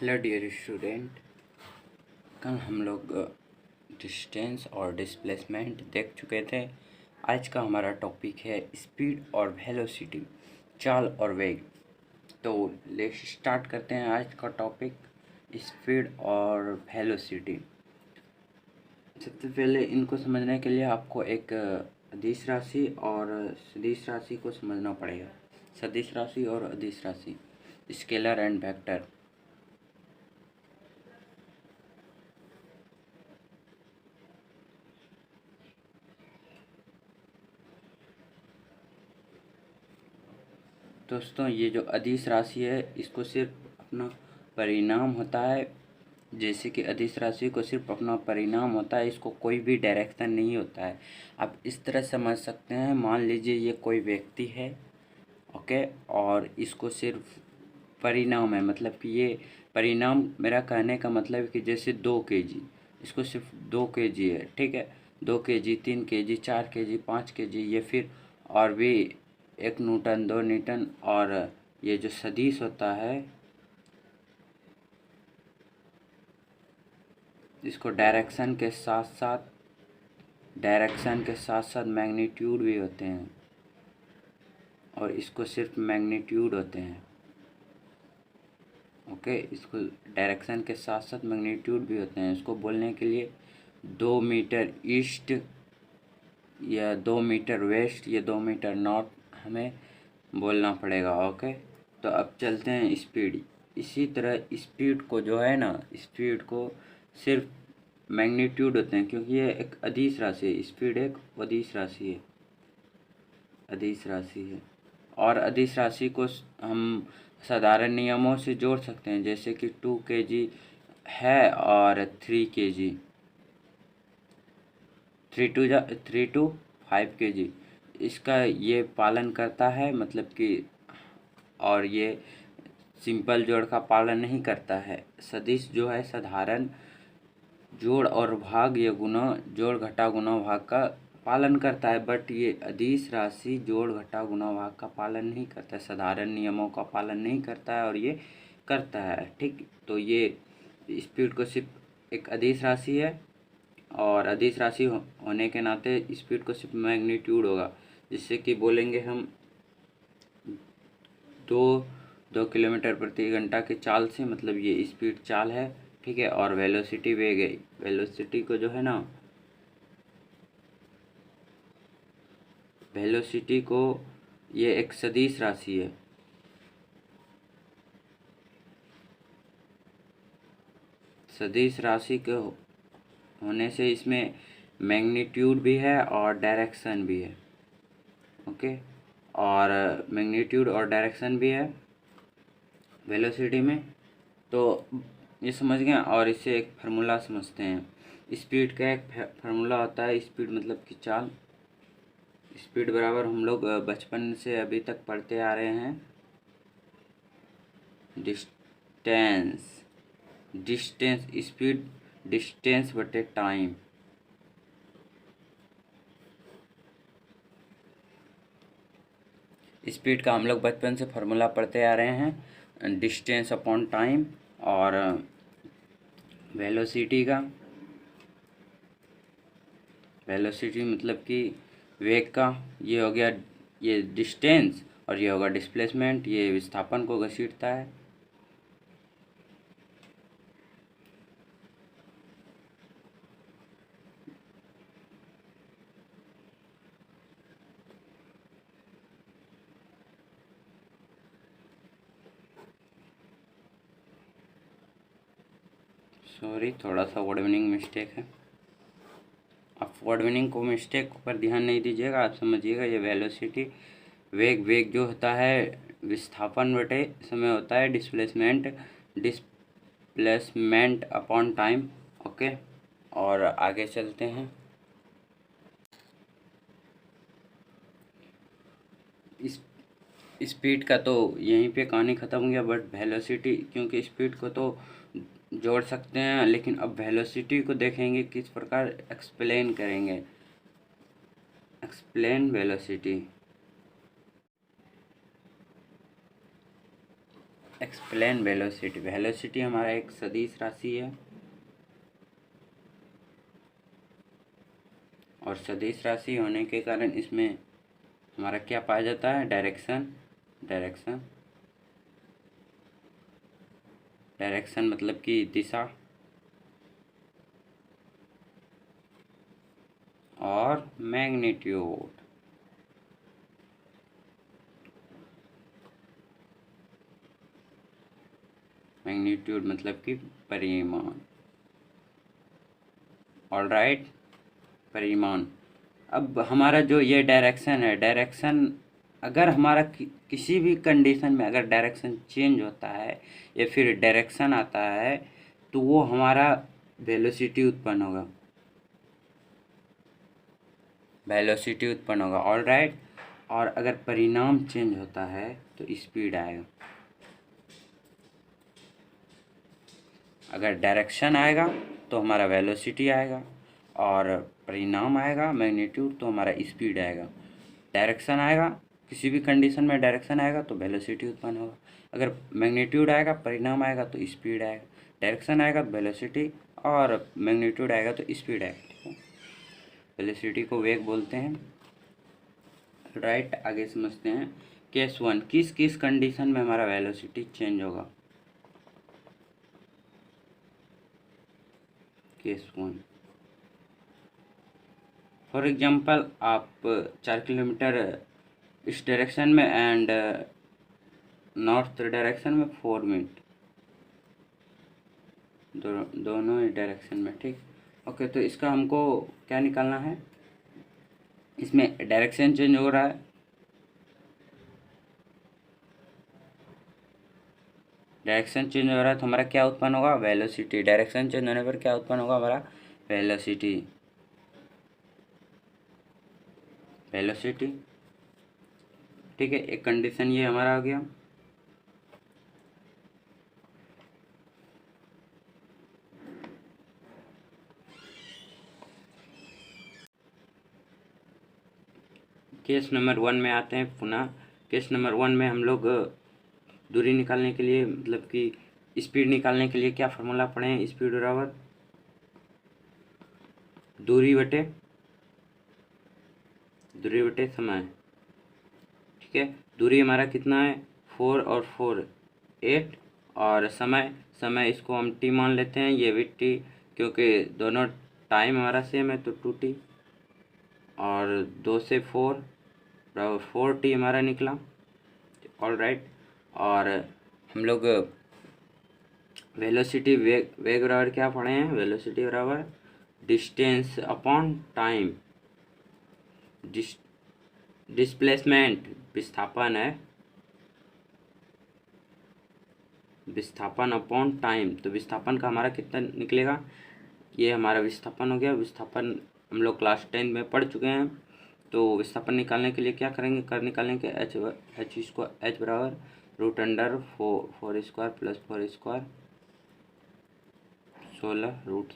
Hello dear student. कल हम लोग डिस्टेंस और डिस्प्लेसमेंट देख चुके थे। आज का हमारा टॉपिक है स्पीड और वेलोसिटी, चाल और वेग। तो लेट्स स्टार्ट करते हैं आज का टॉपिक, स्पीड और वेलोसिटी। सबसे पहले इनको समझने के लिए आपको एक अदिश राशि और सदिश राशि को समझना पड़ेगा। सदिश राशि और अदिश राशि, स्केलर एंड वेक्टर। दोस्तों, ये जो अदिश राशि है इसको सिर्फ अपना परिणाम होता है। जैसे कि अदिश राशि को सिर्फ अपना परिणाम होता है, इसको कोई भी डायरेक्शन नहीं होता है। आप इस तरह समझ सकते हैं, मान लीजिए ये कोई व्यक्ति है, ओके, और इसको सिर्फ परिणाम है, मतलब कि ये परिणाम, मेरा कहने का मतलब है कि जैसे 2 kg, इसको सिर्फ 2 kg है, ठीक है। 2 kg, 3 kg, 4 kg, 5 kg, ये फिर और भी 1 न्यूटन, 2 न्यूटन। और ये जो सदिश होता है इसको डायरेक्शन के साथ साथ मैग्नीट्यूड भी होते हैं, और इसको सिर्फ मैग्नीट्यूड होते हैं, ओके। इसको डायरेक्शन के साथ साथ मैग्नीट्यूड भी होते हैं। इसको बोलने के लिए 2 मीटर ईस्ट या 2 मीटर वेस्ट या 2 मीटर नॉर्थ हमें बोलना पड़ेगा, ओके। तो अब चलते हैं स्पीड। इसी तरह स्पीड को जो है ना, स्पीड को सिर्फ मैग्नीट्यूड होते हैं, क्योंकि ये एक अदिश राशि है। स्पीड एक अदिश राशि है, अदिश राशि है। और अदिश राशि को हम साधारण नियमों से जोड़ सकते हैं, जैसे कि 2 kg है और 3 kg, 3 to 5 kg, इसका ये पालन करता है, मतलब कि, और ये सिंपल जोड़ का पालन नहीं करता है। सदिश जो है साधारण जोड़ और भाग या गुणा, जोड़ घटा गुणा भाग का पालन करता है, बट ये अदिश राशि जोड़ घटा गुणा भाग का पालन नहीं करता है, साधारण नियमों का पालन नहीं करता है, और ये करता है, ठीक। तो ये स्पीड को सिर्फ एक अदिश राशि है, और अदिश राशि होने के नाते स्पीड को सिर्फ मैग्नीट्यूड होगा। जिससे कि बोलेंगे हम 2 किलोमीटर प्रति घंटा के चाल से, मतलब ये स्पीड चाल है, ठीक है। और वेलोसिटी वेग है। वेलोसिटी को जो है ना, वेलोसिटी को ये एक सदिश राशि है, सदिश राशि के होने से इसमें मैग्नीट्यूड भी है और डायरेक्शन भी है, ओके। और मैग्नीट्यूड और डायरेक्शन भी है वेलोसिटी में। तो ये समझ गए। और इससे एक फार्मूला समझते हैं। स्पीड का एक फार्मूला होता है, स्पीड मतलब कि चाल। स्पीड बराबर हम लोग बचपन से अभी तक पढ़ते आ रहे हैं, डिस्टेंस, डिस्टेंस स्पीड, डिस्टेंस बटे टाइम। स्पीड का हम लोग बचपन से फार्मूला पढ़ते आ रहे हैं, डिस्टेंस अपॉन टाइम। और वेलोसिटी का, वेलोसिटी मतलब कि वेग का, ये हो गया ये डिस्टेंस, और ये होगा डिस्प्लेसमेंट, ये विस्थापन को घसीटता है। सॉरी, थोड़ा सा वर्ड मीनिंग मिस्टेक है। आप वर्ड मीनिंग को मिस्टेक पर ध्यान नहीं दीजिएगा, आप समझिएगा। ये वेलोसिटी वेग, वेग जो होता है विस्थापन बटे समय होता है displacement, displacement upon time, okay. और आगे चलते हैं। इस स्पीड का तो यहीं पे कहानी ख़त्म हो गया, बट वेलोसिटी, क्योंकि स्पीड को तो जोड़ सकते हैं, लेकिन अब वेलोसिटी को देखेंगे किस प्रकार एक्सप्लेन करेंगे। Explain velocity. Explain velocity. Velocity हमारा एक सदिश राशि है और सदिश राशि होने के कारण इसमें हमारा क्या पाया जाता है, डायरेक्शन। डायरेक्शन डायरेक्शन मतलब कि दिशा, और मैग्नीट्यूड मैग्नीट्यूड मतलब कि परिमाण। ऑलराइट, परिमाण। अब हमारा जो ये डायरेक्शन है, डायरेक्शन अगर हमारा किसी भी कंडीशन में अगर डायरेक्शन चेंज होता है या फिर डायरेक्शन आता है तो वो हमारा वेलोसिटी उत्पन्न होगा, वेलोसिटी उत्पन्न होगा। ऑलराइट, और अगर परिणाम चेंज होता है तो स्पीड आएगा। अगर डायरेक्शन आएगा तो हमारा वेलोसिटी आएगा, और परिणाम आएगा मैग्नीट्यूड तो हमारा स्पीड आएगा। डायरेक्शन आएगा, किसी भी कंडीशन में डायरेक्शन आएगा तो वेलोसिटी उत्पन्न होगा। अगर मैग्नीट्यूड आएगा, परिणाम आएगा तो स्पीड आएगा। डायरेक्शन आएगा तो वेलोसिटी, और मैग्नीट्यूड आएगा तो स्पीड आएगा। ठीक है, वेलोसिटी को वेग बोलते हैं। राइट, आगे समझते हैं। केस 1, किस किस कंडीशन में हमारा वेलोसिटी चेंज होगा। केस 1, फॉर एग्जांपल आप 4 किलोमीटर इस डायरेक्शन में एंड नॉर्थ डायरेक्शन में 4 मिनट, दोनों ही डायरेक्शन में। ठीक, ओके, तो इसका हमको क्या निकालना है, इसमें डायरेक्शन चेंज हो रहा है, डायरेक्शन चेंज हो रहा है तो हमारा क्या उत्पन्न होगा, वेलोसिटी। डायरेक्शन चेंज होने पर क्या उत्पन्न होगा, हमारा वेलोसिटी। वेलोसिटी, ठीक है, एक कंडीशन ये हमारा आ गया। केस नंबर 1 में आते हैं पुनः। केस नंबर 1 में हम लोग दूरी निकालने के लिए, मतलब कि स्पीड निकालने के लिए क्या फार्मूला पढ़े हैं, स्पीड बराबर दूरी बटे समय। ठीक है, दूरी हमारा कितना है, 4 और 4 8, और समय इसको हम टी मान लेते हैं, ये भी टी, क्योंकि दोनों टाइम हमारा सेम है तो 2t, और 2 से 4 बराबर 4t हमारा निकला। ऑलराइट, और हम लोग वेलोसिटी वेग बराबर क्या पढ़े हैं, वेलोसिटी बराबर डिस्टेंस अपॉन टाइम। डिस्प्लेसमेंट विस्थापन है, विस्थापन अपॉन टाइम, तो विस्थापन का हमारा कितना निकलेगा, ये हमारा विस्थापन हो गया। विस्थापन हम लोग क्लास 10 में पढ़ चुके हैं। तो विस्थापन निकालने के लिए क्या करेंगे, निकालने के एच बराबर root under 4 square plus 4 square 16 root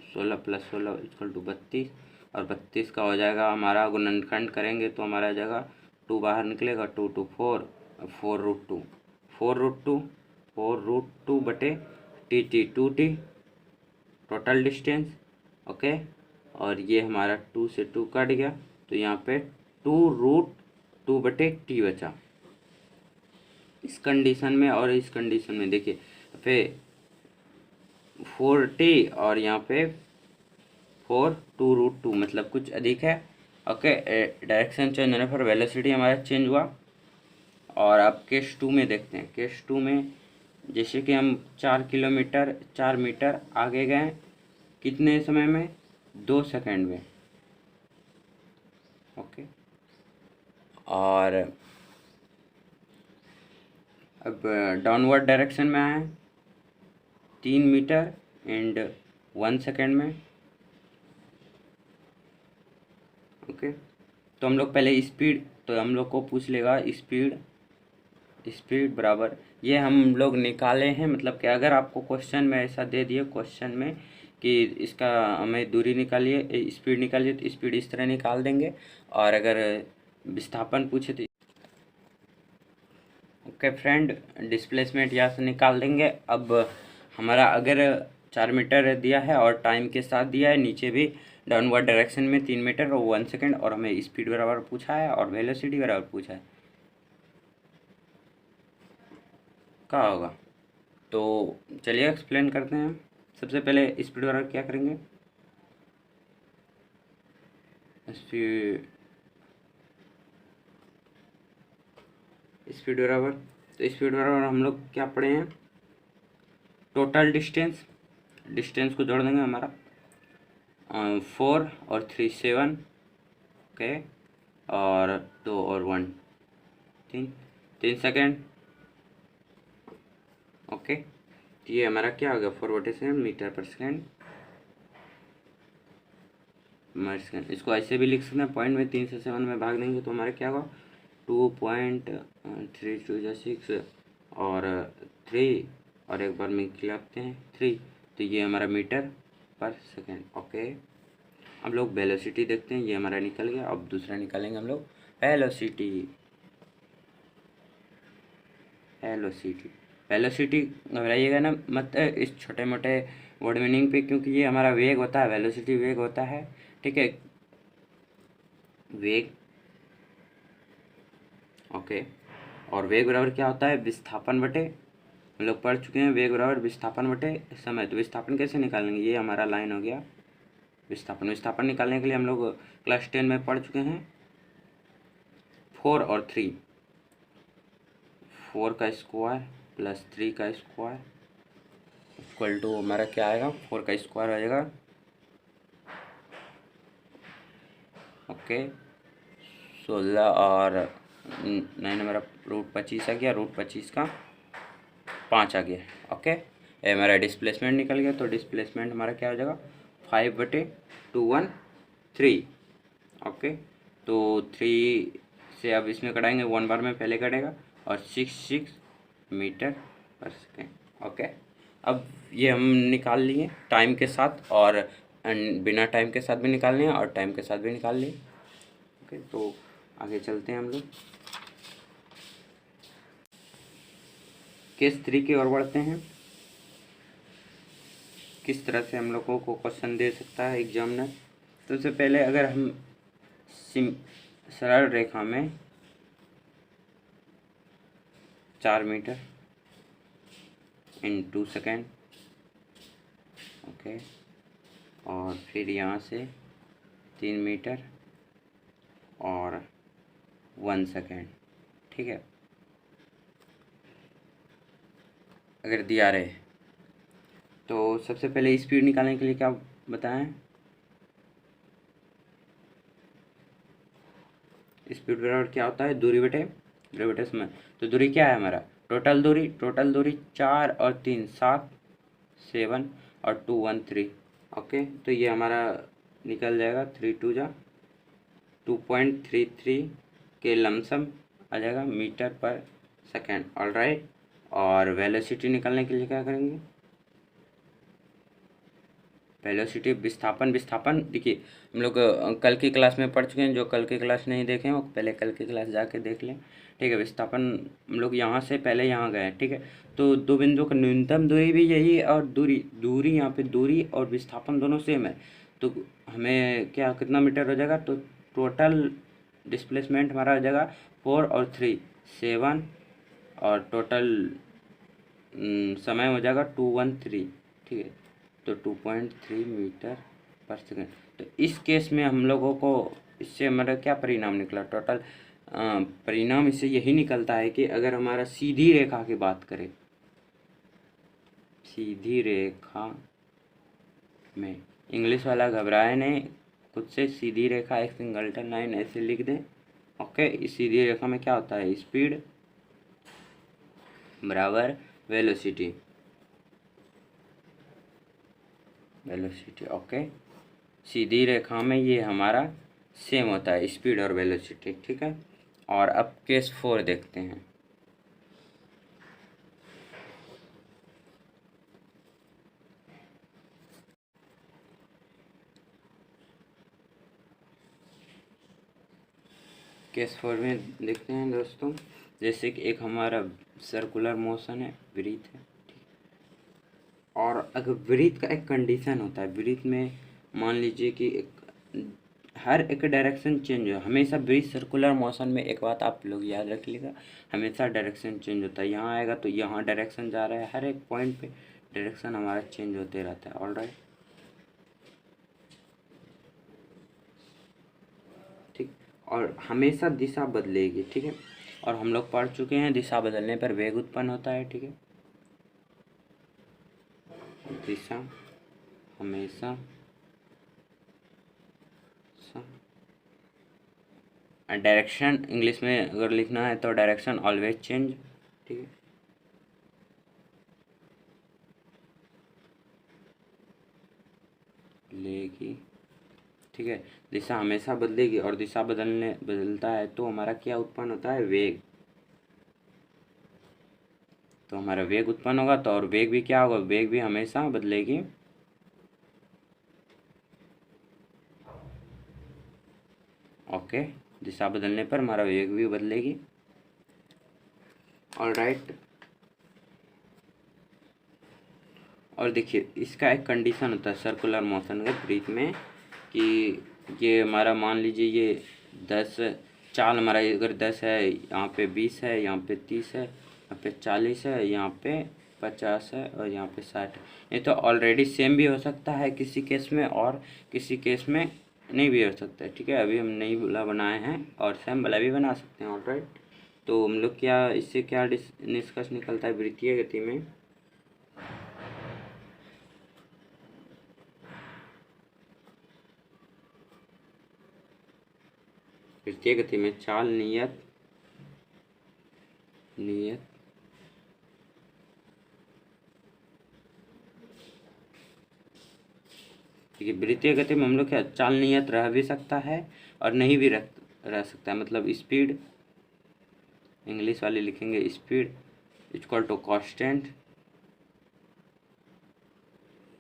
16 plus 16 equal to 32, और 32 का हो जाएगा हमारा गुणनखंड करेंगे तो हमारा आ जाएगा 2 बाहर निकलेगा, 2 2 4, 4 रूट 2 4 रूट 2 बटे T 2t total distance. Okay, और ये हमारा 2 से 2 कट गया तो यहाँ पे 2 रूट 2 बटे टी बचा। इस कंडीशन में और इस कंडीशन में देखिए फिर 4t और यहाँ पे 4 2 रूट 2 मतलब कुछ अधिक है। ओके, डायरेक्शन चेंज होने पर वेलोसिटी हमारा चेंज हुआ। और अब केस 2 में देखते हैं। केस 2 में जैसे कि हम 4 मीटर आगे गए, कितने समय में, 2 सेकंड में। ओके, और अब डाउनवर्ड डायरेक्शन में आए 3 मीटर एंड 1 सेकंड में। ओके, तो हम लोग पहले स्पीड, तो हम लोग को पूछ लेगा स्पीड बराबर, ये हम लोग निकाले हैं, मतलब कि अगर आपको क्वेश्चन में ऐसा दे दिए क्वेश्चन में कि इसका हमें दूरी निकालिए, स्पीड निकालिए, तो स्पीड इस तरह निकाल देंगे। और अगर विस्थापन पूछे तो ओके फ्रेंड, डिस्प्लेसमेंट यहाँ से निकाल देंगे। अब हमारा अगर 4 मीटर दिया है और टाइम के साथ दिया है, नीचे भी डाउनवर्ड डायरेक्शन में 3 मीटर और 1 सेकेंड, और हमें स्पीड बराबर पूछा है और वेलोसिटी बराबर पूछा है, क्या होगा? तो चलिए एक्सप्लेन करते हैं। सबसे पहले स्पीड बराबर क्या करेंगे, स्पीड स्पीड बराबर, तो स्पीड बराबर हम लोग क्या पढ़े हैं, टोटल डिस्टेंस को जोड़ देंगे हमारा 4 और 3 7, ओके, और 2 और 1 3 सेकेंड, ओके। तो ये हमारा क्या होगा, 4/7 मीटर पर सेकेंड मीटर सेकेंड। इसको ऐसे भी लिख सकते हैं, पॉइंट में 3 से 7 में भाग देंगे तो हमारा क्या होगा, 2.32 और 3, और एक बार में खिलाते हैं 3, तो ये हमारा मीटर पर सेकेंड, ओके। अब लोग वेलोसिटी देखते हैं, ये हमारा निकल गया। अब दूसरा निकालेंगे हम लोग वेलोसिटी। वेलोसिटी घबराइएगा ना मत इस छोटे मोटे वर्ड मीनिंग पे, क्योंकि ये हमारा वेग होता है, वेलोसिटी वेग होता है, ठीक है, वेग, ओके। और वेग बराबर क्या होता है, विस्थापन बटे, हम लोग पढ़ चुके हैं, वेग बराबर विस्थापन बटे समय। तो विस्थापन कैसे निकालेंगे, ये हमारा लाइन हो गया विस्थापन निकालने के लिए हम लोग क्लास 10 में पढ़ चुके हैं 4 और 3, 4 का स्क्वायर प्लस 3 का स्क्वायर इक्वल टू हमारा क्या आएगा, 4 का स्क्वायर आ जाएगा, ओके, 16 और 9 हमारा √25 आ गया, √25 का 5 आ गया, ओके। ये हमारा डिस्प्लेसमेंट निकल गया, तो डिस्प्लेसमेंट हमारा क्या हो जाएगा, 5/213, ओके। तो 3 से अब इसमें कटाएंगे, 1 बार में पहले कटेगा, और 6 मीटर पर सेकेंड, ओके। अब ये हम निकाल लिए टाइम के साथ, और बिना टाइम के साथ भी निकाल लिए और टाइम के साथ भी निकाल लिए, ओके। तो आगे चलते हैं हम लोग केस 3 की ओर बढ़ते हैं। किस तरह से हम लोगों को क्वेश्चन दे सकता है एग्जामिनर। तो सबसे पहले अगर हम सरल रेखा में 4 मीटर इन 2 सेकेंड, ओके, और फिर यहाँ से 3 मीटर और 1 सेकेंड, ठीक है, अगर दिया रहे, तो सबसे पहले स्पीड निकालने के लिए क्या बताएं, स्पीड बराबर क्या होता है, दूरी बटे समय। तो दूरी क्या है हमारा, टोटल दूरी 4 और 3 7 7 और 2 1 3, ओके। तो ये हमारा निकल जाएगा 3 2 जा 2.33 के लमसम आ जाएगा मीटर पर सेकेंड, ऑल राइट। और वेलोसिटी निकालने के लिए क्या करेंगे, वेलोसिटी विस्थापन देखिए, हम लोग कल की क्लास में पढ़ चुके हैं, जो कल की क्लास नहीं देखे हैं वो पहले कल की क्लास जाके देख लें, ठीक है। विस्थापन हम लोग यहाँ से पहले यहाँ गए, ठीक है। तो दो बिंदुओं का न्यूनतम दूरी भी यही है, और दूरी यहाँ पे दूरी और विस्थापन दोनों सेम है, तो हमें क्या कितना मीटर हो जाएगा, तो टोटल डिस्प्लेसमेंट हमारा हो जाएगा 4 और 3 7, और टोटल समय हो जाएगा 213, ठीक है। तो 2.3 मीटर पर सेकेंड। तो इस केस में हम लोगों को इससे हमारा क्या परिणाम निकला, टोटल परिणाम इससे यही निकलता है कि अगर हमारा सीधी रेखा की बात करें, सीधी रेखा में, इंग्लिश वाला घबराए नहीं, खुद से सीधी रेखा एक सिंगल्टन लाइन ऐसे लिख दें, ओके। इस सीधी रेखा में क्या होता है, स्पीड बराबर वेलोसिटी, ओके। सीधी रेखा में ये हमारा सेम होता है, स्पीड और वेलोसिटी, ठीक है। और अब केस 4 देखते हैं। केस 4 में देखते हैं दोस्तों, जैसे कि एक हमारा सर्कुलर मोशन है, वृत्त है, और अगर वृत्त का एक कंडीशन होता है, वृत्त में मान लीजिए कि हर एक डायरेक्शन चेंज हो, हमेशा वृत्त सर्कुलर मोशन में एक बात आप लोग याद रख लीजिएगा, हमेशा डायरेक्शन चेंज होता है। यहाँ आएगा तो यहाँ डायरेक्शन जा रहा है, हर एक पॉइंट पे डायरेक्शन हमारा चेंज होते रहता है। ऑल राइट, ठीक, और हमेशा दिशा बदलेगी, ठीक है। और हम लोग पढ़ चुके हैं दिशा बदलने पर वेग उत्पन्न होता है, ठीक है। दिशा हमेशा डायरेक्शन इंग्लिश में अगर लिखना है तो डायरेक्शन ऑलवेज चेंज, ठीक है। लेगी, ठीक है। दिशा हमेशा बदलेगी और दिशा बदलता है तो हमारा क्या उत्पन्न होता है, वेग। तो हमारा वेग उत्पन्न होगा तो और वेग भी क्या होगा, वेग भी हमेशा बदलेगी। ओके, दिशा बदलने पर हमारा वेग भी बदलेगी। ऑल राइट, और देखिए इसका एक कंडीशन होता है सर्कुलर मोशन के ब्रीथ में कि ये हमारा मान लीजिए ये 10 चाल हमारा अगर 10 है, यहाँ पे 20 है, यहाँ पे 30 है, यहाँ पे 40 है, यहाँ पे 50 है और यहाँ पे 60 है। ये तो ऑलरेडी सेम भी हो सकता है किसी केस में और किसी केस में नहीं भी हो सकता है, ठीक है। अभी हम नई वाला बनाए हैं और सेम वाला भी बना सकते हैं। ऑलराइट, तो हम लोग क्या इससे क्या निष्कर्ष निकलता है वृत्तीय गति में, वृत्तीय गति में चाल नियत ठीक है। वृत्तीय गति में हम लोग क्या चाल नियत रह भी सकता है और नहीं भी रह सकता है, मतलब स्पीड इंग्लिश वाले लिखेंगे स्पीड इक्वल टू कांस्टेंट।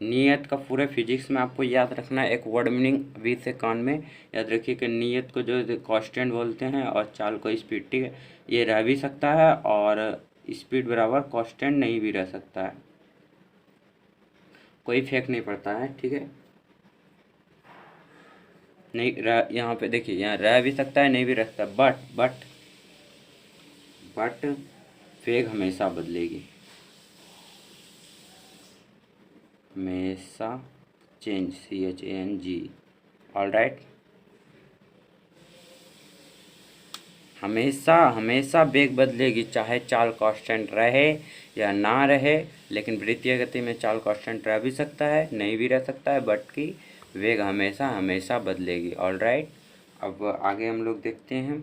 नियत का पूरे फिजिक्स में आपको याद रखना है, एक वर्ड मीनिंग वी से कान में याद रखिए कि नियत को जो कांस्टेंट बोलते हैं और चाल को स्पीड, ठीक है। ये रह भी सकता है और स्पीड बराबर कांस्टेंट नहीं भी रह सकता है, कोई इफेक्ट नहीं पड़ता है, ठीक है। नहीं रह, यहाँ पे देखिए यहाँ रह भी सकता है नहीं भी रह सकता, बट वेग हमेशा बदलेगी, हमेशा चेंज, CHANG। ऑल राइट, हमेशा वेग बदलेगी चाहे चाल कांस्टेंट रहे या ना रहे, लेकिन वृत्तीय गति में चाल कांस्टेंट रह भी सकता है नहीं भी रह सकता है, बट की वेग हमेशा बदलेगी। ऑल राइट, अब आगे हम लोग देखते हैं।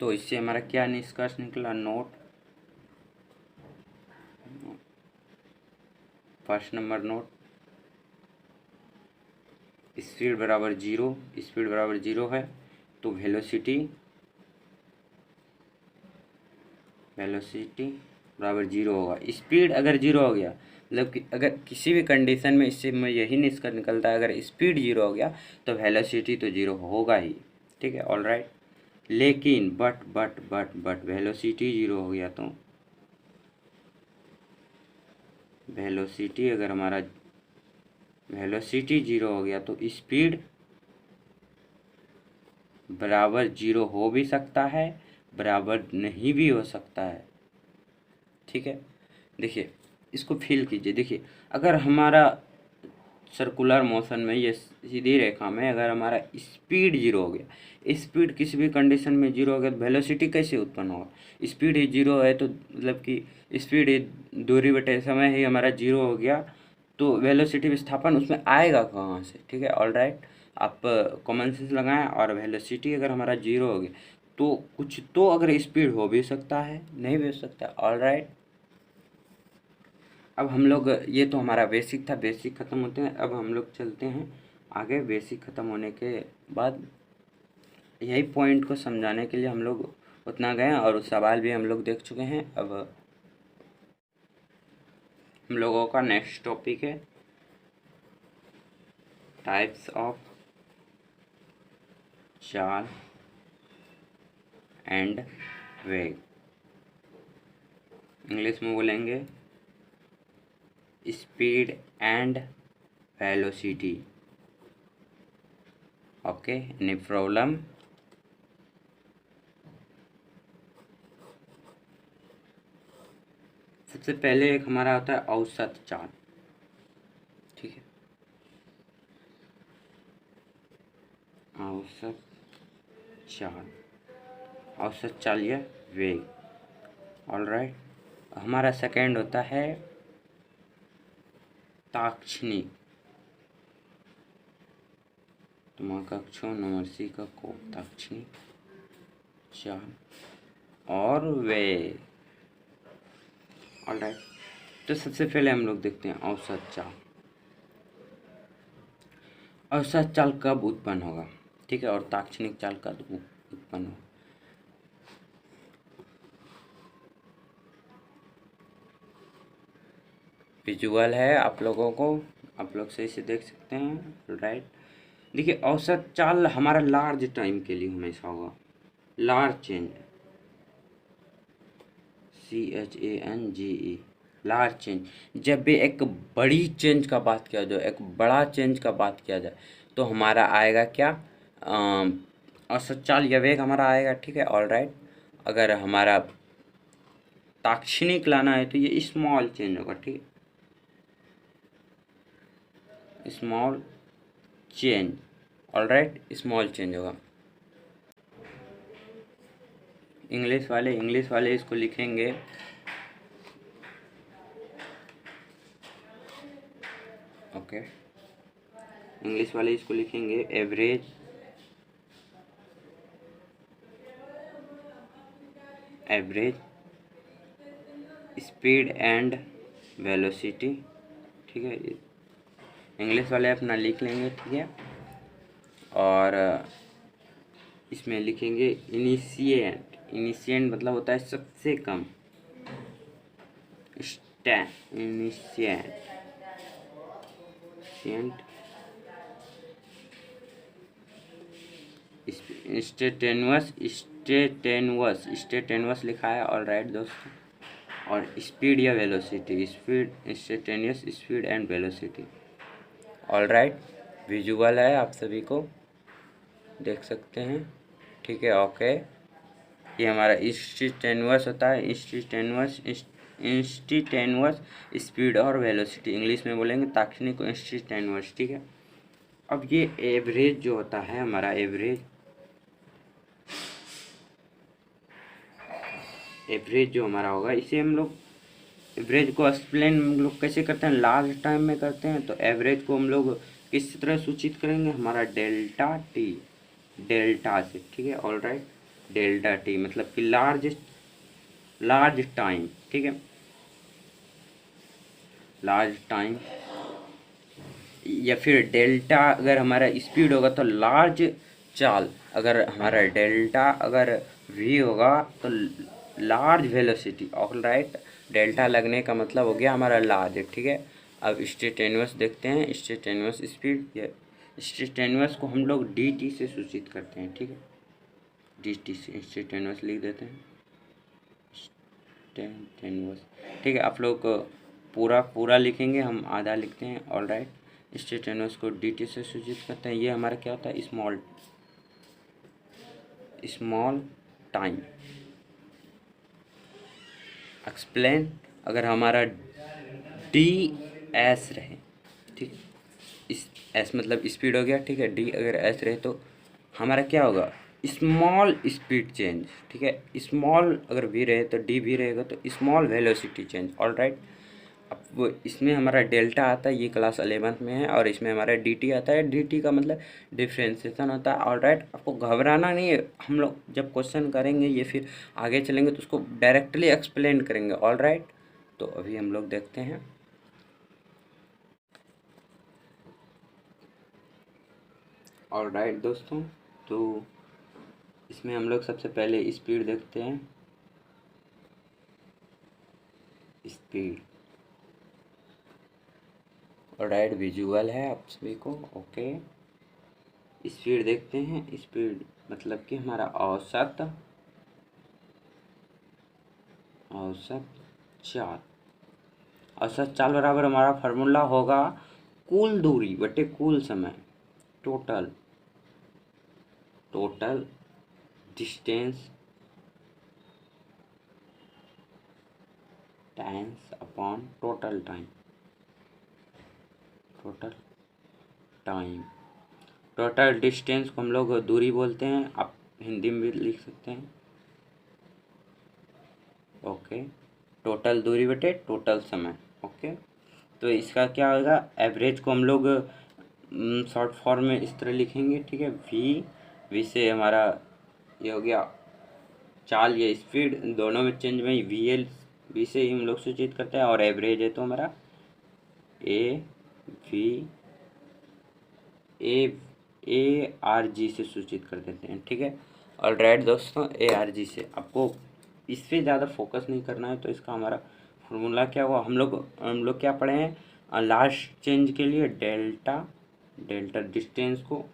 तो इससे हमारा क्या निष्कर्ष निकला, node first number note, speed बराबर जीरो है तो वेलोसिटी बराबर जीरो होगा। स्पीड अगर जीरो हो गया मतलब कि अगर किसी भी कंडीशन में इससे मैं यही निष्कर्ष निकलता है, अगर स्पीड जीरो हो गया तो वेलोसिटी तो जीरो होगा ही, ठीक है। ऑल राइट, लेकिन बट वेलोसिटी जीरो हो गया तो वेलोसिटी अगर हमारा वेलोसिटी जीरो हो गया तो स्पीड बराबर जीरो हो भी सकता है, बराबर नहीं भी हो सकता है, ठीक है। देखिए इसको फील कीजिए, देखिए अगर हमारा सर्कुलर मोशन में ये सीधी रेखा में अगर हमारा स्पीड जीरो हो गया, स्पीड किसी भी कंडीशन में जीरो हो गया तो वेलोसिटी कैसे उत्पन्न होगा, स्पीड ही जीरो है तो मतलब कि स्पीड ही दूरी बटे समय ही हमारा जीरो हो गया तो वेलोसिटी विस्थापन उसमें आएगा कहाँ से, ठीक है। ऑल राइट, आप कॉमन सेंस लगाएं, और वेलोसिटी अगर हमारा जीरो हो गया तो कुछ तो अगर स्पीड हो भी सकता है नहीं भी हो सकता। ऑल राइट, अब हम लोग ये तो हमारा बेसिक था, बेसिक ख़त्म होते हैं, अब हम लोग चलते हैं आगे। बेसिक ख़त्म होने के बाद यही पॉइंट को समझाने के लिए हम लोग उतना गए और उस सवाल भी हम लोग देख चुके हैं। अब हम लोगों का नेक्स्ट टॉपिक है टाइप्स ऑफ चाल एंड वेग। इंग्लिश में बोलेंगे speed and velocity. Okay, any problem? सबसे पहले एक हमारा होता है औसत चाल, ठीक है, औसत चाल, औसत चाल या वेग। ऑलराइट, हमारा सेकंड होता है ताक्षणिक, तुमाकक्षो नमर्सी का को, ताक्षणिक चाल और वेग। ऑलराइट, तो सबसे पहले हम लोग देखते हैं औसत चाल। औसत चाल कब उत्पन्न होगा, ठीक है, और ताक्षणिक चाल कब उत्पन्न होगा। विजुअल है आप लोगों को, आप लोग सही से देख सकते हैं। राइट, देखिए औसत चाल हमारा लार्ज टाइम के लिए हमेशा होगा, large change, CHANGE, large change. जब भी एक बड़ी चेंज का बात किया जाए, एक बड़ा चेंज का बात किया जाए, तो हमारा आएगा क्या, औसत चाल या वेग हमारा आएगा, ठीक है। ऑलराइट, अगर हमारा ताक्षणिक लाना है तो ये स्मॉल चेंज होगा, ठीक है, small change. Alright, small change होगा। इंग्लिश वाले इसको लिखेंगे ओके, इंग्लिश वाले इसको लिखेंगे एवरेज स्पीड एंड वेलोसिटी, ठीक है, इंग्लिश वाले अपना लिख लेंगे, ठीक है। और इसमें लिखेंगे इनिशिएंट मतलब होता है सबसे कम, इनिशिएंट स्टेटेनुअस लिखा है। ऑलराइट दोस्तों, और स्पीड या velocity, speed, instantaneous speed and velocity. Alright, visual है, आप सभी को देख सकते हैं, ठीक है। ओके, ये हमारा इंस्टेंटेनियस होता है, इंस्टेंटेनियस स्पीड और वेलोसिटी, इंग्लिश में बोलेंगे ताक्षणिक इंस्टेंटेनियस, ठीक है। अब ये एवरेज जो होता है हमारा, एवरेज जो हमारा होगा, इसे हम लोग एवरेज को एक्सप्लेन हम लोग कैसे करते हैं, लार्ज टाइम में करते हैं। तो एवरेज को हम लोग किस तरह सूचित करेंगे, हमारा डेल्टा टी, डेल्टा से, ठीक है। ऑलराइट, डेल्टा टी मतलब कि लार्ज टाइम, ठीक है, लार्ज टाइम। या फिर डेल्टा अगर हमारा स्पीड होगा तो लार्ज चाल, अगर हमारा डेल्टा अगर वी होगा तो लार्ज वेलोसिटी। ऑलराइट, डेल्टा लगने का मतलब हो गया हमारा लार्ज, ठीक है। अब इंस्टेंटेनियस देखते हैं, इंस्टेंटेनियस स्पीड या इंस्टेंटेनियस को हम लोग dt से सूचित करते हैं, ठीक है, dt से इंस्टेंटेनियस लिख देते हैं, इंस्टेंटेनियस, ठीक है। आप लोग पूरा लिखेंगे, हम आधा लिखते हैं। ऑलराइट, इंस्टेंटेनियस को dt से सूचित करते हैं। ये हमारा क्या होता है, स्मॉल टाइम। एक्सप्लेन, अगर हमारा ds रहे, ठीक, इस s मतलब स्पीड हो गया, ठीक है, d अगर s रहे तो हमारा क्या होगा, स्मॉल स्पीड चेंज, ठीक है। स्मॉल अगर v रहे तो d भी रहेगा, तो स्मॉल वेलोसिटी चेंज। ऑलराइट, अब इसमें हमारा डेल्टा आता है, ये क्लास 11th में है, और इसमें हमारा dt आता है। dt का मतलब डिफ्रेंसिएशन होता है। ऑलराइट, आपको घबराना नहीं है, हम लोग जब क्वेश्चन करेंगे ये फिर आगे चलेंगे तो उसको डायरेक्टली एक्सप्लेन करेंगे। ऑलराइट, तो अभी हम लोग देखते हैं। ऑलराइट दोस्तों, तो इसमें हम लोग सबसे पहले स्पीड देखते हैं, स्पीड। ऑलराइट, विजुअल है आप सभी को, ओके। स्पीड देखते हैं, स्पीड मतलब कि हमारा औसत चाल, औसत चाल बराबर हमारा फार्मूला होगा कुल दूरी बटे कुल समय, total distance times upon total time. Total distance को हम लोग दूरी बोलते हैं, आप हिंदी में भी लिख सकते हैं। ओके, टोटल दूरी बटे टोटल समय। ओके, तो इसका क्या होगा, एवरेज को हम लोग शॉर्ट फॉर्म में इस तरह लिखेंगे, ठीक है। वी से हमारा ये हो गया चाल या स्पीड, दोनों में चेंज में वी से ही हम लोग सूचित करते हैं, और एवरेज है तो हमारा ARG से सूचित कर देते हैं, ठीक है। ऑलराइट दोस्तों, ARG से आपको इस पर ज़्यादा फोकस नहीं करना है। तो इसका हमारा फॉर्मूला क्या हुआ, हम लोग क्या पढ़े हैं, लास्ट चेंज के लिए डेल्टा डिस्टेंस को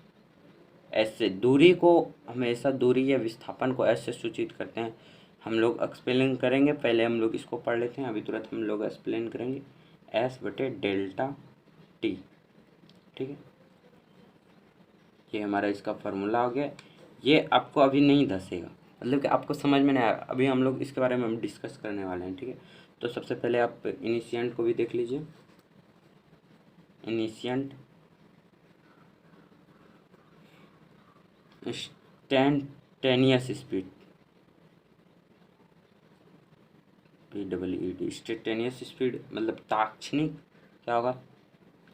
ऐसे, दूरी को हमेशा दूरी या विस्थापन को ऐसे सूचित करते हैं। हम लोग एक्सप्लेन करेंगे, पहले हम लोग इसको पढ़ लेते हैं, अभी तुरंत हम लोग एक्सप्लेन करेंगे। S बटे डेल्टा T, ठीक है। ये हमारा इसका फार्मूला हो गया। ये आपको अभी नहीं धसेगा, मतलब कि आपको समझ में नहीं आया, अभी हम लोग इसके बारे में हम डिस्कस करने वाले हैं, ठीक है। तो सबसे पहले आप इनिशिएंट को भी देख लीजिए। इनिशिएंट instantaneous speed, PEED, instantaneous speed मतलब ताक्षणिक, क्या होगा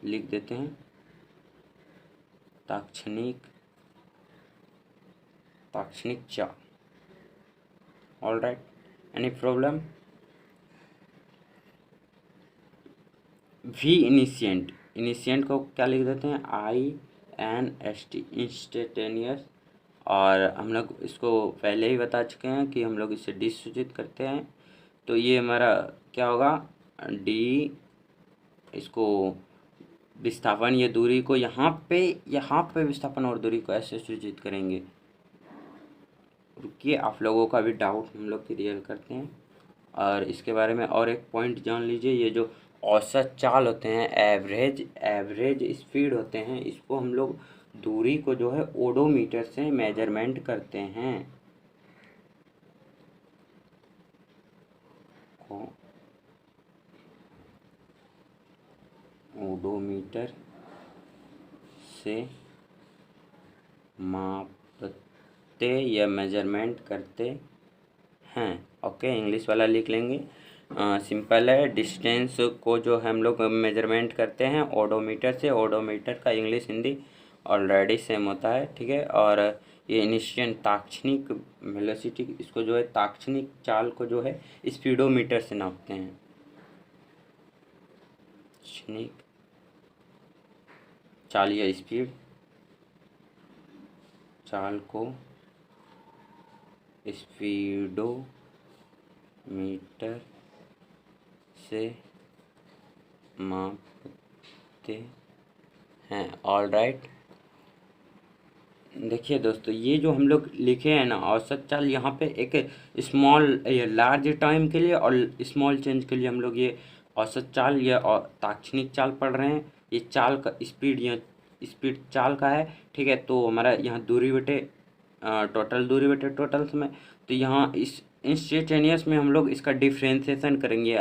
लिख देते हैं, ताक्षणिक चाल। All right, any problem. V इनिशिएंट को क्या लिख देते हैं, INST, इंस्टेंटेनियस। और हम लोग इसको पहले ही बता चुके हैं कि हम लोग इसे डी सूचित करते हैं। तो ये हमारा क्या होगा, डी, इसको विस्थापन या दूरी को यहाँ पे विस्थापन और दूरी को ऐसे सूचित करेंगे। रुकिए, आप लोगों का भी डाउट हम लोग क्लियर करते हैं। और इसके बारे में और एक पॉइंट जान लीजिए, ये जो औसत चाल होते हैं, एवरेज स्पीड होते हैं, इसको हम लोग दूरी को जो है ओडोमीटर से मेजरमेंट करते हैं। ओडोमीटर से मापते या मेजरमेंट करते हैं। ओके, इंग्लिश वाला लिख लेंगे, सिंपल है। डिस्टेंस को जो हम लोग मेजरमेंट करते हैं ओडोमीटर से, ओडोमीटर का इंग्लिश हिंदी ऑलरेडी सेम होता है, ठीक है। और ये इनिशियल ताक्षणिक वेलोसिटी, इसको जो है ताक्षणिक चाल को जो है स्पीडोमीटर से नापते हैं। ताक्षणिक चाल या स्पीड चाल को स्पीडोमीटर से मापते हैं। ऑल राइट, देखिए दोस्तों, ये जो हम लोग लिखे हैं ना औसत चाल, यहाँ पे एक स्मॉल या लार्ज टाइम के लिए और स्मॉल चेंज के लिए हम लोग ये औसत चाल या ताक्षणिक चाल पढ़ रहे हैं। ये चाल का स्पीड या स्पीड चाल का है, ठीक है। तो हमारा यहाँ दूरी बटे टोटल दूरी बटे टोटल समय। तो यहाँ इस इंस्टेंटेनियस में हम लोग इसका डिफ्रेंसिएशन करेंगे,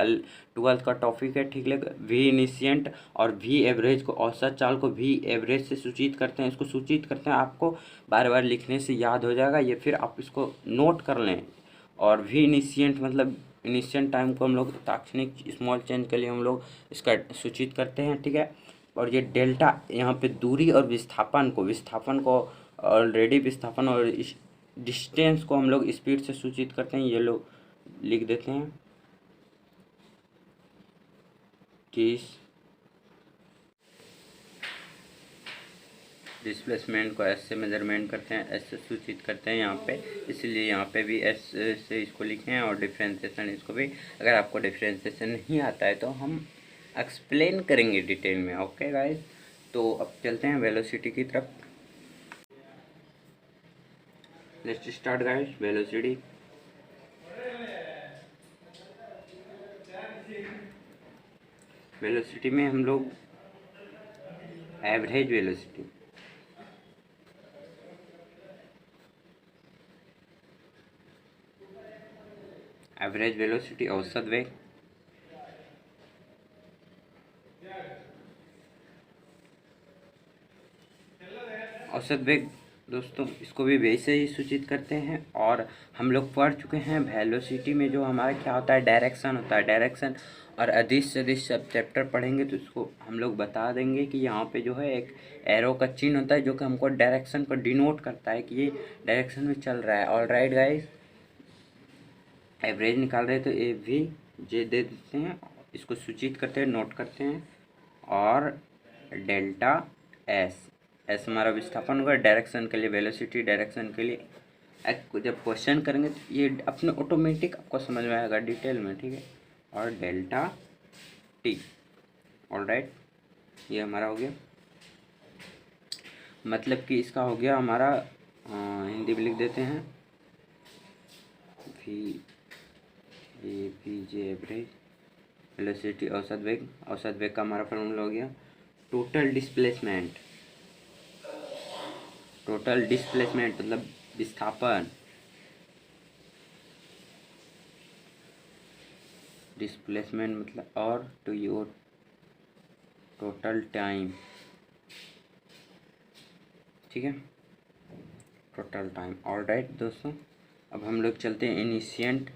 12th का टॉपिक है, ठीक है। वी इनिशिएंट और वी एवरेज को, औसत चाल को वी एवरेज से सूचित करते हैं, इसको सूचित करते हैं। आपको बार बार लिखने से याद हो जाएगा ये, फिर आप इसको नोट कर लें। और वी इनिशिएंट मतलब इनिशिएंट टाइम को हम लोग ताक्षणिक स्मॉल चेंज के लिए हम लोग इसका सूचित करते हैं, ठीक है। और ये डेल्टा यहाँ पे दूरी और विस्थापन को ऑलरेडी विस्थापन और डिस्टेंस को हम लोग स्पीड से सूचित करते हैं, ये लोग लिख देते हैं। डिस्प्लेसमेंट को एस से मेजरमेंट करते हैं, एस से सूचित करते हैं यहाँ पे, इसलिए यहाँ पे भी एस से इसको लिखे हैं। और डिफ्रेंसिएशन इसको भी, अगर आपको डिफ्रेंसिएशन नहीं आता है तो हम एक्सप्लेन करेंगे डिटेल में। ओके गाइस, तो अब चलते हैं वेलोसिटी की तरफ। Let's start guys. Velocity, velocity में हम लोग एवरेज वेलोसिटी, एवरेज वेलोसिटी औसत वेग, औसत वेग दोस्तों इसको भी वैसे ही सूचित करते हैं। और हम लोग पढ़ चुके हैं वेलोसिटी में जो हमारा क्या होता है, डायरेक्शन होता है, डायरेक्शन। और अधिक से अधिक सब चैप्टर पढ़ेंगे तो इसको हम लोग बता देंगे कि यहाँ पे जो है एक एरो का चिन्ह होता है जो कि हमको डायरेक्शन को डिनोट करता है कि ये डायरेक्शन में चल रहा है। ऑलराइट गाइस, एवरेज निकाल रहे तो ए वी जे दे देते हैं, इसको सूचित करते हैं, नोट करते हैं। और डेल्टा एस, एस हमारा विस्थापन होगा डायरेक्शन के लिए, वेलोसिटी डायरेक्शन के लिए। जब क्वेश्चन करेंगे तो ये अपने ऑटोमेटिक आपको समझ में आएगा डिटेल में, ठीक है। और डेल्टा टी, ऑलराइट, ये हमारा हो गया, मतलब कि इसका हो गया हमारा, हिंदी में लिख देते हैं V A P J average, velocity औसत वेग, औसत वेग का हमारा फॉर्मूला हो गया टोटल डिस्प्लेसमेंट, टोटल डिस्प्लेसमेंट मतलब विस्थापन, डिस्प्लेसमेंट मतलब, और टू योर टोटल टाइम, ठीक है, टोटल टाइम। ऑलराइट दोस्तों, अब हम लोग चलते हैं इनिशिएंट,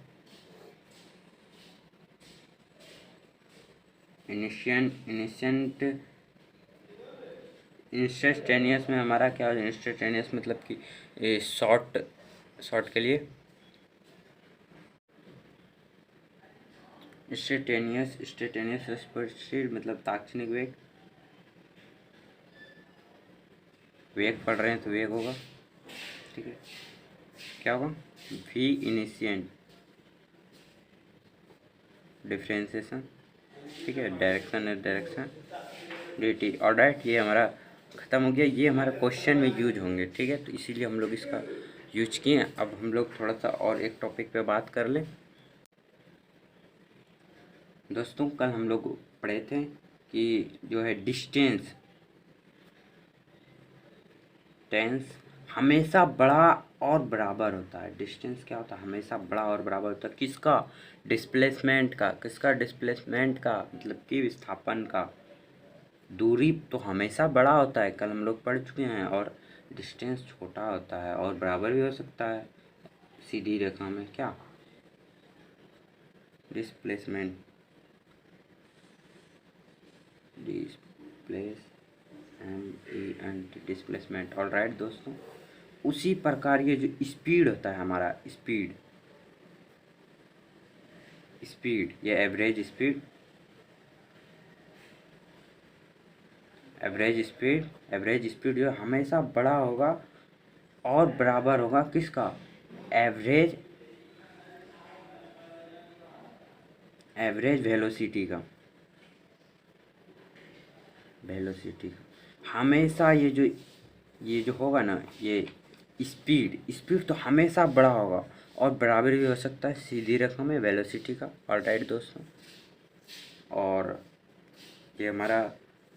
इंस्टेंटेनियस में हमारा क्या है, इंस्टेंटेनियस मतलब कि शॉर्ट, शॉर्ट के लिए इंस्टेंटेनियस, इंस्टेंटेनियस स्पीड मतलब तात्क्षणिक वेग, वेग पढ़ रहे हैं तो वेग होगा, ठीक है, क्या होगा वी इनिशिएंट डिफरेंशिएशन, ठीक है, डायरेक्शन है डायरेक्शन डी टी। ऑलराइट, ये हमारा ख़त्म हो गया, ये हमारा क्वेश्चन में यूज होंगे, ठीक है, तो इसीलिए हम लोग इसका यूज किए। अब हम लोग थोड़ा सा और एक टॉपिक पे बात कर लें दोस्तों। कल हम लोग पढ़े थे कि जो है डिस्टेंस, टेंस हमेशा बड़ा और बराबर होता है। डिस्टेंस क्या होता है, हमेशा बड़ा और बराबर होता है किसका, डिस्प्लेसमेंट का, किसका डिस्प्लेसमेंट का मतलब कि विस्थापन का। दूरी तो हमेशा बड़ा होता है, कल हम लोग पढ़ चुके हैं, और डिस्टेंस छोटा होता है और बराबर भी हो सकता है सीधी रेखा में। क्या डिस्प्लेसमेंट, डिस्प्लेस डिस्प्लेसमेंट, ऑलराइट दोस्तों। उसी प्रकार ये जो स्पीड होता है हमारा, स्पीड, स्पीड ये एवरेज स्पीड, एवरेज स्पीड जो हमेशा बड़ा होगा और बराबर होगा किसका, एवरेज, एवरेज वेलोसिटी का, वेलोसिटी का हमेशा ये जो होगा ना, ये स्पीड, स्पीड तो हमेशा बड़ा होगा और बराबर भी हो सकता है सीधी रेखा में वेलोसिटी का। ऑलराइट दोस्तों, और ये हमारा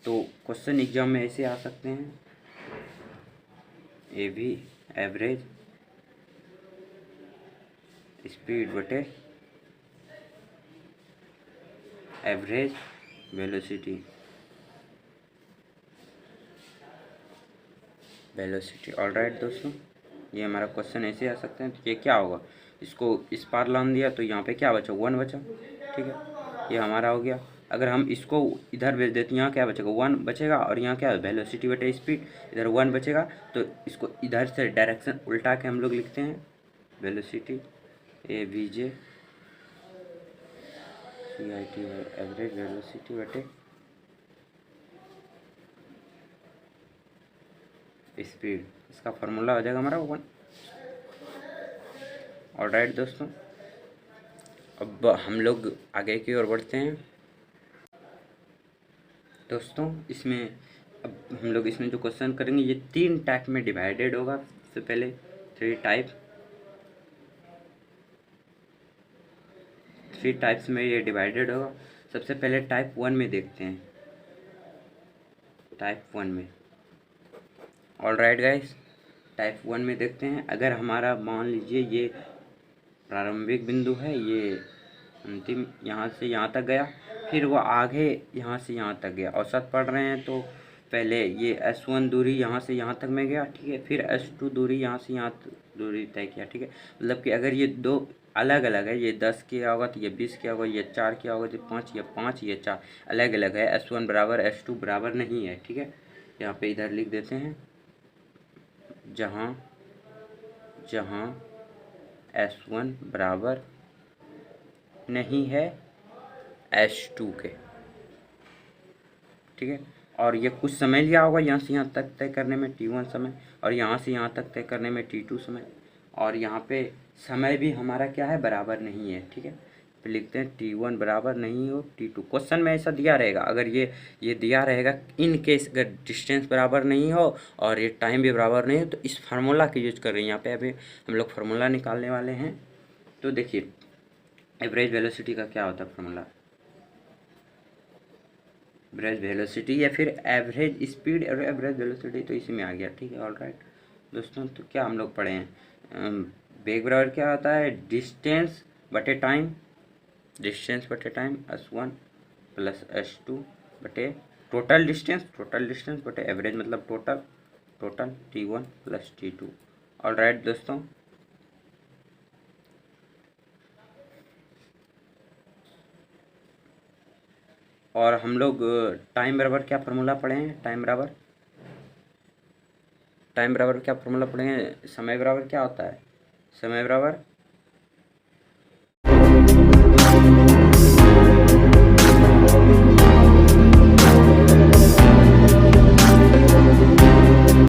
तो क्वेश्चन एग्जाम में ऐसे आ सकते हैं, ए भी एवरेज स्पीड बटे एवरेज वेलोसिटी, वेलोसिटी। ऑलराइट दोस्तों, ये हमारा क्वेश्चन ऐसे आ सकते हैं। तो ये क्या होगा, इसको इस पार लान दिया तो यहाँ पे क्या बचा, 1 बचा, ठीक है, ये हमारा हो गया। अगर हम इसको इधर भेज देते यहाँ क्या बचेगा, 1 बचेगा, और यहाँ क्या वेलोसिटी बटे स्पीड, इधर 1 बचेगा, तो इसको इधर से डायरेक्शन उल्टा के हम लोग लिखते हैं, velocity A V J C I T average velocity बटे स्पीड, इसका फार्मूला हो जाएगा हमारा 1। ऑलराइट दोस्तों, अब हम लोग आगे की ओर बढ़ते हैं दोस्तों। इसमें अब हम लोग इसमें जो क्वेश्चन करेंगे ये 3 टाइप में डिवाइडेड होगा। सबसे पहले 3 टाइप, 3 टाइप्स में ये डिवाइडेड होगा। सबसे पहले टाइप 1 में देखते हैं, टाइप 1 में। ऑलराइट गाइस, टाइप 1 में देखते हैं। अगर हमारा मान लीजिए ये प्रारंभिक बिंदु है, ये अंतिम यहाँ से यहाँ तक गया, फिर वो आगे यहाँ से यहाँ तक गया। औसत पढ़ रहे हैं तो पहले ये S1 दूरी यहाँ से यहाँ तक में गया, ठीक है, फिर S2 दूरी यहाँ से यहाँ दूरी तय किया, ठीक है। मतलब कि अगर ये दो अलग अलग है, ये 10 किया होगा तो ये 20 किया होगा, ये 4 किया होगा तो 5, ये 5, ये 4 अलग अलग है। S1 बराबर S2 बराबर नहीं है, ठीक है। यहाँ पे इधर लिख देते हैं, जहाँ जहाँ S1 बराबर नहीं है S2 के, ठीक है। और ये कुछ समय लिया होगा यहाँ से यहाँ तक तय करने में, T1 समय, और यहाँ से यहाँ तक तय करने में T2 समय, और यहाँ पे समय भी हमारा क्या है, बराबर नहीं है, ठीक है। फिर लिखते हैं T1 बराबर नहीं हो T2। क्वेश्चन में ऐसा दिया रहेगा, अगर ये दिया रहेगा इन केस अगर डिस्टेंस बराबर नहीं हो और ये टाइम भी बराबर नहीं हो, तो इस फार्मूला की यूज कर रहे हैं। यहाँ पे अभी हम लोग फार्मूला निकालने वाले हैं। तो देखिए, एवरेज वेलोसिटी का क्या होता है फार्मूला, एवरेज वेलोसिटी या फिर एवरेज स्पीड और एवरेज वेलोसिटी, तो इसी में आ गया, ठीक है। ऑलराइट दोस्तों, तो क्या हम लोग पढ़े हैं, वेग बराबर क्या होता है, डिस्टेंस बटे टाइम, डिस्टेंस बटे टाइम S1 प्लस S2 बटे टोटल डिस्टेंस बटे एवरेज मतलब total T1 plus T2। Alright दोस्तों, और हम लोग टाइम बराबर क्या फार्मूला पढ़े हैं, टाइम बराबर क्या फार्मूला पढ़े हैं, समय बराबर क्या होता है, समय बराबर